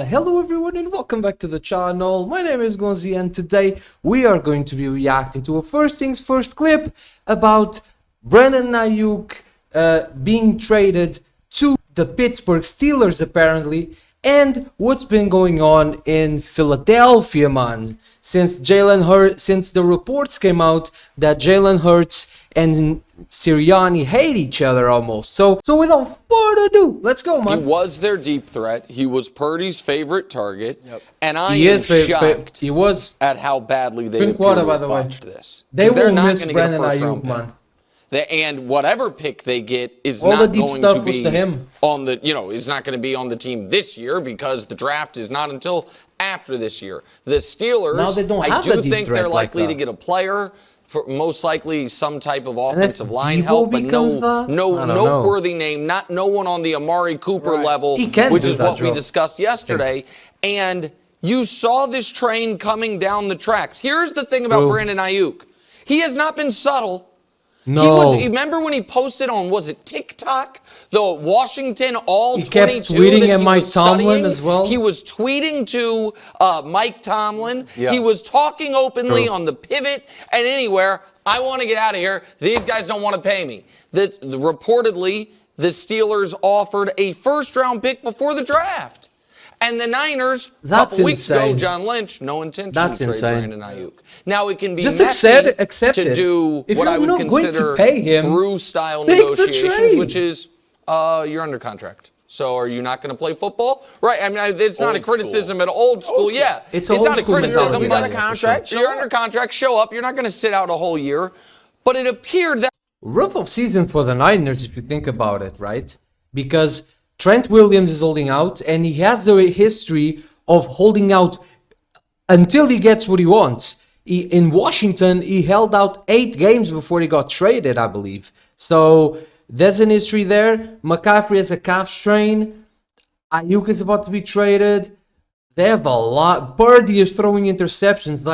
Hello everyone and welcome back to the channel. My name is Gonzii and today we are going to be reacting to a first things first clip about Brandon Aiyuk being traded to the Pittsburgh Steelers apparently, and what's been going on in Philadelphia, man, since the reports came out that Jalen Hurts and Sirianni hate each other almost. So without further ado, let's go, man. He was their deep threat. He was Purdy's favorite target. And I am shocked at how badly they appear to have botched this. They're not going to get a first round pick, man. And whatever pick they get is not going to be on the, is not going to be on the team this year because the draft is not until after this year. The Steelers, I do think they're likely to get a player. Most likely some type of offensive line help, but no noteworthy name, no one on the Amari Cooper level, which is what we discussed yesterday. And you saw this train coming down the tracks. Here's the thing about Brandon Aiyuk. He has not been subtle. No. Remember when he posted on, was it TikTok? The Washington All 22 kept tweeting at Mike Tomlin as well. He was tweeting to Mike Tomlin. Yeah. He was talking openly on the pivot and anywhere. I want to get out of here. These guys don't want to pay me. Reportedly, the Steelers offered a first-round pick before the draft. And the Niners, a couple weeks ago, John Lynch, no intention to trade Brandon Aiyuk. Now, it can be just messy accept to do if what I would consider Brew-style negotiations, which is you're under contract. So are you not going to play football? Right. I mean, it's not a criticism at old school. Yeah, it's not a criticism. You're under contract. You're under contract. Show up. You're not going to sit out a whole year. But it appeared that rough off season for the Niners, if you think about it, right? Because Trent Williams is holding out, and he has the history of holding out until he gets what he wants. In Washington, he held out 8 games before he got traded, I believe. So there's an history there. McCaffrey has a calf strain. Aiyuk is about to be traded. They have a lot. Purdy is throwing interceptions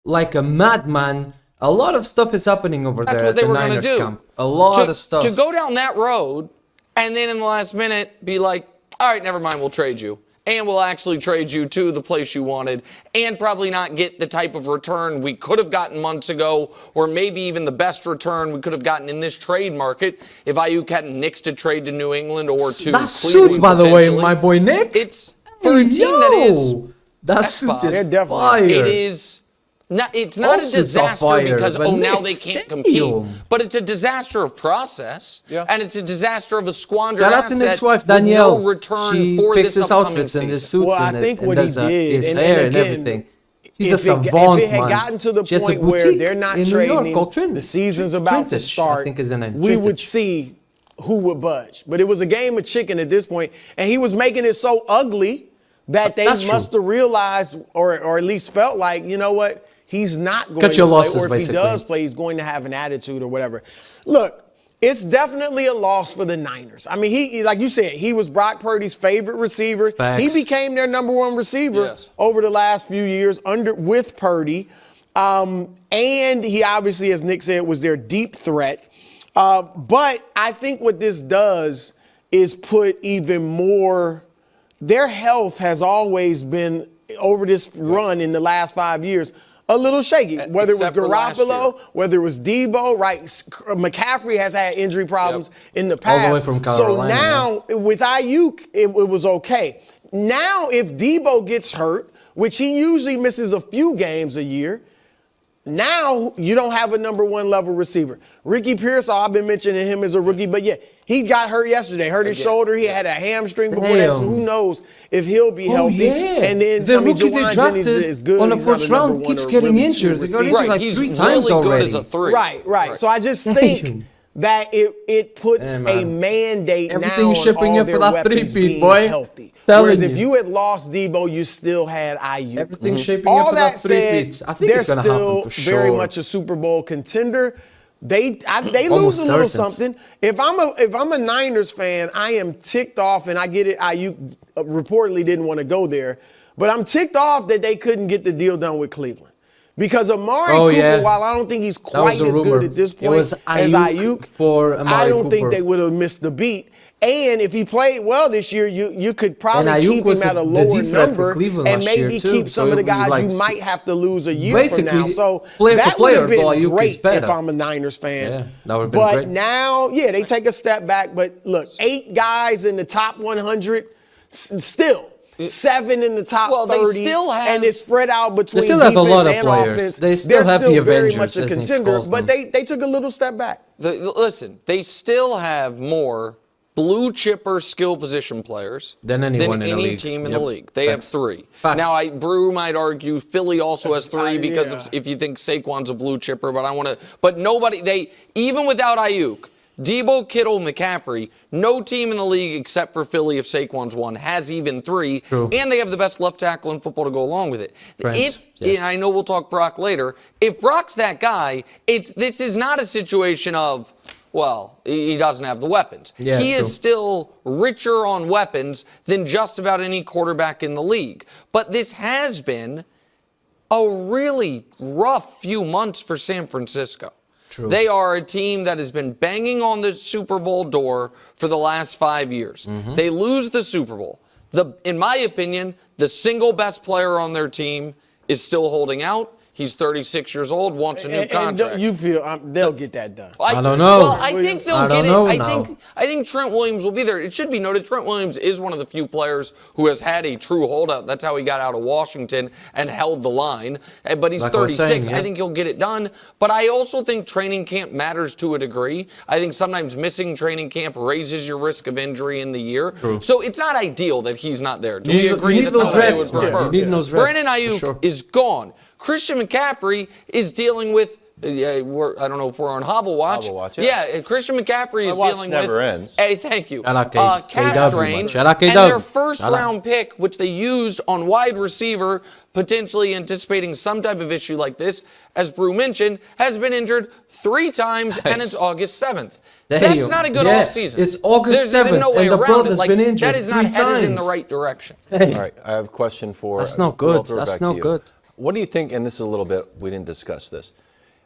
like a madman. A lot of stuff is happening over there at the Niners camp. A lot of stuff. To go down that road and then in the last minute be like, all right, never mind, we'll trade you. And we'll actually trade you to the place you wanted and probably not get the type of return we could have gotten months ago, or maybe even the best return we could have gotten in this trade market if Aiyuk hadn't nixed a trade to New England or to that suit, by the way, my boy Nick. It's for a team that is that suit is fire. It is. It's not a disaster because, now they can't compete. But it's a disaster of process, and it's a disaster of a squandered asset Nick's wife, Danielle. No return she for picks this his outfits and his suits I think what he did, his hair and everything. He's a savant, man. If it had gotten to the point where they're not trading, the season's about to start, we would see who would budge. But it was a game of chicken at this point, and he was making it so ugly that they must have realized, or at least felt like, you know what? He's not going to play, or if he does play, he's going to have an attitude or whatever. Look, it's definitely a loss for the Niners. I mean, he like you said, he was Brock Purdy's favorite receiver. He became their #1 receiver over the last few years with Purdy. And he obviously, as Nick said, was their deep threat. But I think what this does is put even more, their health has always been, over this run in the last 5 years, a little shaky, whether it was Garoppolo, whether it was Debo, right? McCaffrey has had injury problems in the past. All the way from Carolina. So now with Aiyuk, it was okay. Now if Debo gets hurt, which he usually misses a few games a year, now you don't have a #1 level receiver. Ricky Pearsall, I've been mentioning him as a rookie, but yeah, he got hurt yesterday, hurt his shoulder. He had a hamstring before that, so who knows if he'll be healthy. And then, the rookie they drafted is good. On the first round keeps getting injured. They got injured like 3 times already. As a 3. Right. So I just think that it puts a mandate now on all their weapons being healthy. Whereas if you had lost Debo, you still had Aiyuk. Everything's shaping up for that 3-peat. I think it's going to happen for sure. Very much a Super Bowl contender. They lose a little something. If I'm a Niners fan, I am ticked off, and I get it. Aiyuk reportedly didn't want to go there, but I'm ticked off that they couldn't get the deal done with Cleveland. Because Amari Cooper, while I don't think he's quite as good at this point as Aiyuk, I don't think they would have missed the beat. And if he played well this year, you could probably keep him at a lower number and maybe keep some of the guys you might have to lose a year from now. So that would have been great if I'm a Niners fan. Yeah, that would have been great. But now, they take a step back. But look, 8 guys in the top 100 still. 7 in the top 30, and it's spread out between they still have defense a lot of and players. offense. They still have the Avengers, very much a contender, but they took a little step back. Listen, they still have more blue chipper skill position players than any team in the league. They have 3. Now, Brew might argue Philly also has 3 because if you think Saquon's a blue chipper, but nobody, even without Aiyuk, Debo, Kittle, McCaffrey, no team in the league except for Philly, if Saquon's 1, has even 3. True. And they have the best left tackle in football to go along with it. And I know we'll talk Brock later. If Brock's that guy, this is not a situation of, well, he doesn't have the weapons. Yeah, he is still richer on weapons than just about any quarterback in the league. But this has been a really rough few months for San Francisco. True. They are a team that has been banging on the Super Bowl door for the last 5 years. Mm-hmm. They lose the Super Bowl. In my opinion, the single best player on their team is still holding out. He's 36 years old, wants a new contract. And you feel they'll get that done? I don't know. Well, I think they'll get it. I think Trent Williams will be there. It should be noted, Trent Williams is one of the few players who has had a true holdout. That's how he got out of Washington and held the line. But he's 36. I think he'll get it done. But I also think training camp matters to a degree. I think sometimes missing training camp raises your risk of injury in the year. True. So it's not ideal that he's not there. Do we agree that's not what I would prefer? Brandon Aiyuk is gone. Christian McCaffrey is dealing with, I don't know if we're on Hobble Watch. Yeah, Christian McCaffrey is dealing with. Never ends. Hey, thank you. Calf strain. And their first-round pick, which they used on wide receiver, potentially anticipating some type of issue like this, as Brew mentioned, has been injured 3 times, and it's August 7th. That's not a good offseason. It's August 7th, no way and the around brother's been injured. That is not headed in the right direction. Hey. All right, I have a question for. That's not good. That's not good. What do you think, and this is a little bit, we didn't discuss this.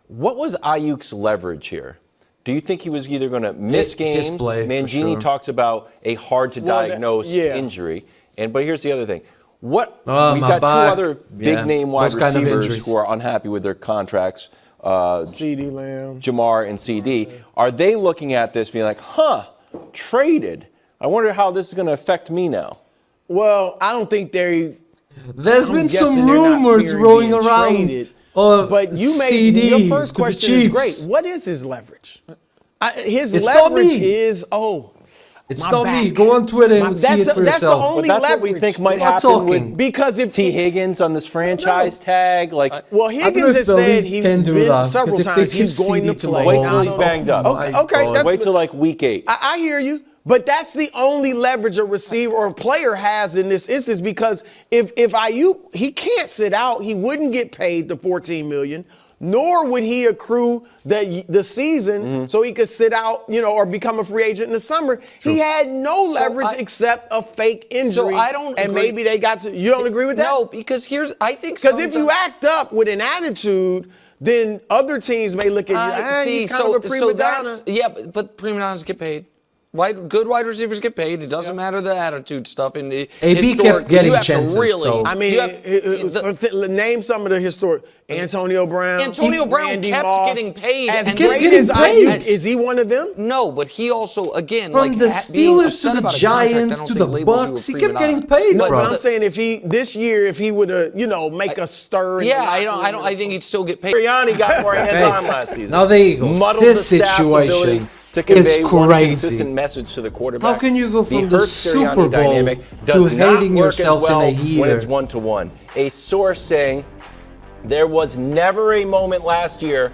What was Aiyuk's leverage here? Do you think he was either going to miss games? Mangini talks about a hard-to-diagnose injury. But here's the other thing. We've got 2 other big-name wide receivers who are unhappy with their contracts. CeeDee Lamb. Jamar and CD. Are they looking at this being like, traded? I wonder how this is going to affect me now. Well, I don't think There's been some rumors rolling around. But you made your first question is great. What is his leverage? His leverage is It's not me. Go on Twitter and see it for yourself. That's the only leverage. What we think might happen with because if T. Higgins on this franchise tag, well, Higgins has said he's been several times he's going to play. Wait till he's banged up. Okay. Wait till week 8. I hear you. But that's the only leverage a receiver or a player has in this instance because if Aiyuk, he can't sit out. He wouldn't get paid the $14 million, nor would he accrue the season so he could sit out, or become a free agent in the summer. True. He had no leverage except a fake injury. So I don't agree. Maybe they got to. You don't agree with that? No, because because if you act up with an attitude, then other teams may look at you. He's kind of a prima donna. But prima donnas get paid. Good wide receivers get paid. It doesn't matter the attitude stuff. And AB kept getting chances. Name some of the historic. Antonio Brown. Antonio Brown Randy kept Moss, getting paid. As great as Aiyuk, is he one of them? No, but he also, again, from the Steelers to the Giants to the Bucks, he kept getting paid. But I'm saying if he would have, make a stir. I think he'd still get paid. Sirianni got more hands-on last season. Now the Eagles, this situation to convey is one crazy. consistent message to the quarterback. How can you go from the Super Bowl to hating yourselves in a year? When it's 1-to-1. A source saying there was never a moment last year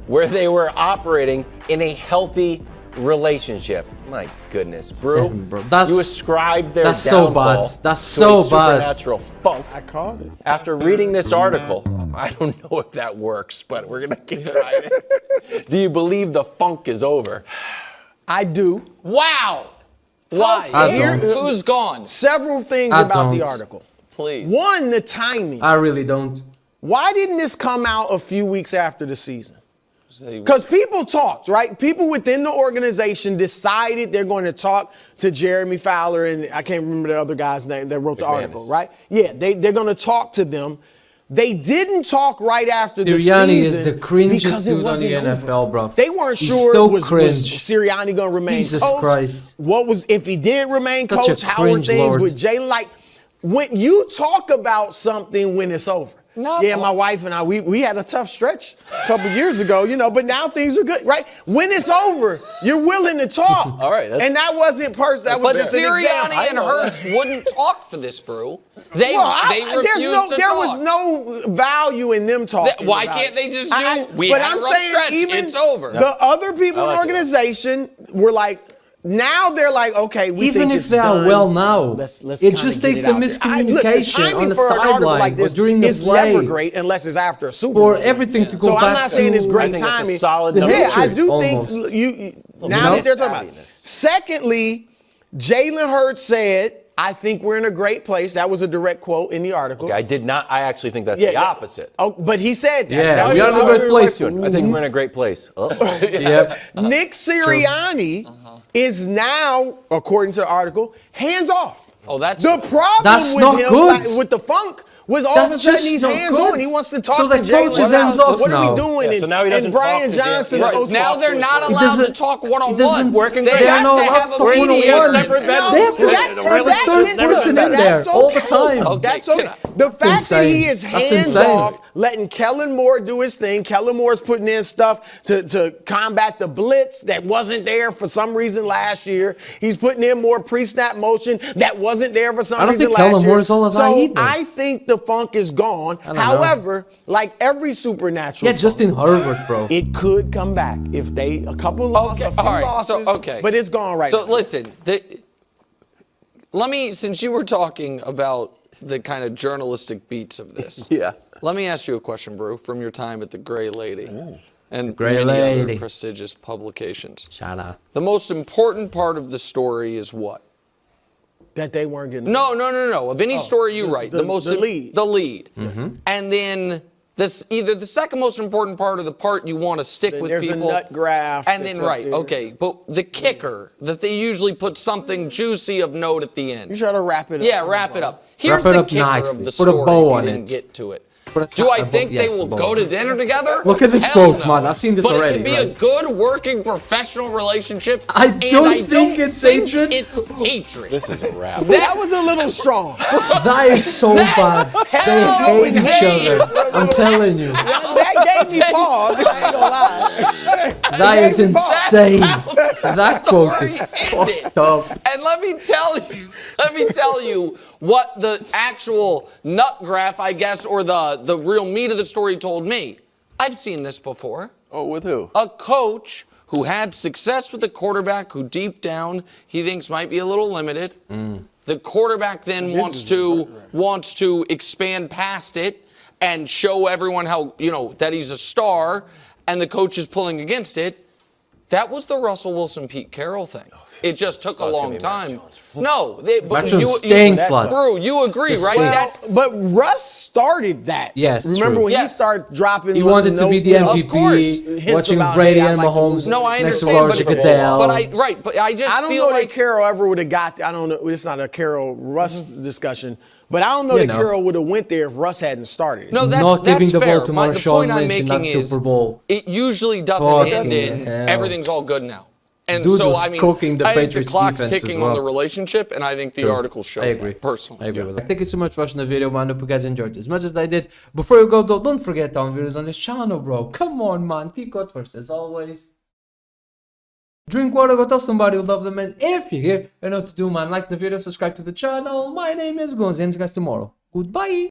where they were operating in a healthy relationship. My goodness, Brew, you ascribed their downfall to a supernatural funk. I called it. After reading this article, I don't know if that works, but we're going to keep trying it. Do you believe the funk is over? I do. Wow. Why? I don't. Who's gone? Several things about the article. Please. One, the timing. I really don't. Why didn't this come out a few weeks after the season? Because people talked, right? People within the organization decided they're going to talk to Jeremy Fowler, and I can't remember the other guy's name that wrote the article, right? Yeah, they're going to talk to them. They didn't talk right after the season. Sirianni is the cringest dude on the NFL, bro. They weren't sure was Sirianni going to remain Jesus coach. Christ. What was, if he did remain coach, how were things with Jalen? Like, when you talk about something when it's over. My wife and I, we had a tough stretch a couple years ago, but now things are good, right? When it's over, you're willing to talk. All right. And that wasn't that was just an example. Sirianni and Hurts wouldn't talk for this, Brew. They refused to talk. There was no value in them talking. Why can't they just do, but I'm saying even it's over. The other people in the organization were like, now they're like, okay, we even think if it's they are done. well now, let's it just takes a miscommunication on the sideline or during the it's play. Never great unless it's after a Super For Bowl. everything to go back to. So I'm not saying it's great timing. Solid I do think now that they're talking about it. Secondly, Jalen Hurts said, I think we're in a great place. That was a direct quote in the article. Okay, I did not. I actually think that's the opposite. Oh, but he said that. Yeah, we are in a good place. I think we're in a great place. Nick Sirianni is now, according to the article, hands off. Oh, that's the problem with him with the funk was all of a sudden he's hands on. He wants to talk to Jalen. What are we doing? So now he doesn't and Brian Johnson. Now they're not allowed to talk one-on-one. They're not allowed to talk one-on-one. They have a third person in there all the time. That's okay. The fact that he is hands off, letting Kellen Moore do his thing. Kellen Moore's putting in stuff to combat the blitz that wasn't there for some reason last year. He's putting in more pre-snap motion that wasn't there for some reason last year. Kellen Moore's all of that either. I think the funk is gone. However, like every supernatural funk, Justin Herbert, bro. It could come back if they a few losses, but it's gone right now. So listen, since you were talking about the kind of journalistic beats of this, let me ask you a question, Brew, from your time at the Gray Lady and many other prestigious publications. Shout out. The most important part of the story is what? That they weren't getting. No. Of any story you write, the lead. The lead. Mm-hmm. And then either the second most important part or the part you want to stick with there's people. There's a nut graph. And then but the kicker that they usually put something juicy of note at the end. You try to wrap it up. Yeah, wrap it up. Here's the kicker of the story. Put a bow on it. Didn't get to it. Do I think they will go to dinner together? Look at this quote, man. I've seen this already. But it could be a good working professional relationship. I don't think it's hatred. It's hatred. This is a wrap. That was a little strong. That is so bad. They hate each other. I'm telling you. That gave me pause. I ain't gonna lie. That is insane. That quote is fucked up. And let me tell you what the actual nut graph, I guess, or the real meat of the story told me. I've seen this before. Oh, with who? A coach who had success with a quarterback who deep down he thinks might be a little limited. The quarterback then wants to expand past it and show everyone how, that he's a star, and the coach is pulling against it. That was the Russell Wilson, Pete Carroll thing. It just took a long time. No, but you agree, right? Well, but Russ started that. Yes, remember when he started dropping? He wanted to be the MVP. Watching Brady and Mahomes. No, I next understand. to But I don't know that Carroll ever would have got. I don't know. It's not a Carroll Russ discussion. But I don't know that Carroll would have went there if Russ hadn't started. No, that's not giving the fair. ball to Marshawn Lynch in that Super Bowl. It usually doesn't end in everything's all good now. And Dude so, was cooking the I think the Patriots clock's defense ticking as well. on the relationship, and I think the article showed I agree. that, personally. I agree with that. Thank you so much for watching the video, man. I hope you guys enjoyed it as much as I did. Before you go, though, don't forget to videos on this channel, bro. Come on, man. Keep God first, as always. Drink water, go tell somebody who love them, and if you're here, you know what to do, man. Like the video, subscribe to the channel. My name is Gonzii, and see you guys tomorrow. Goodbye.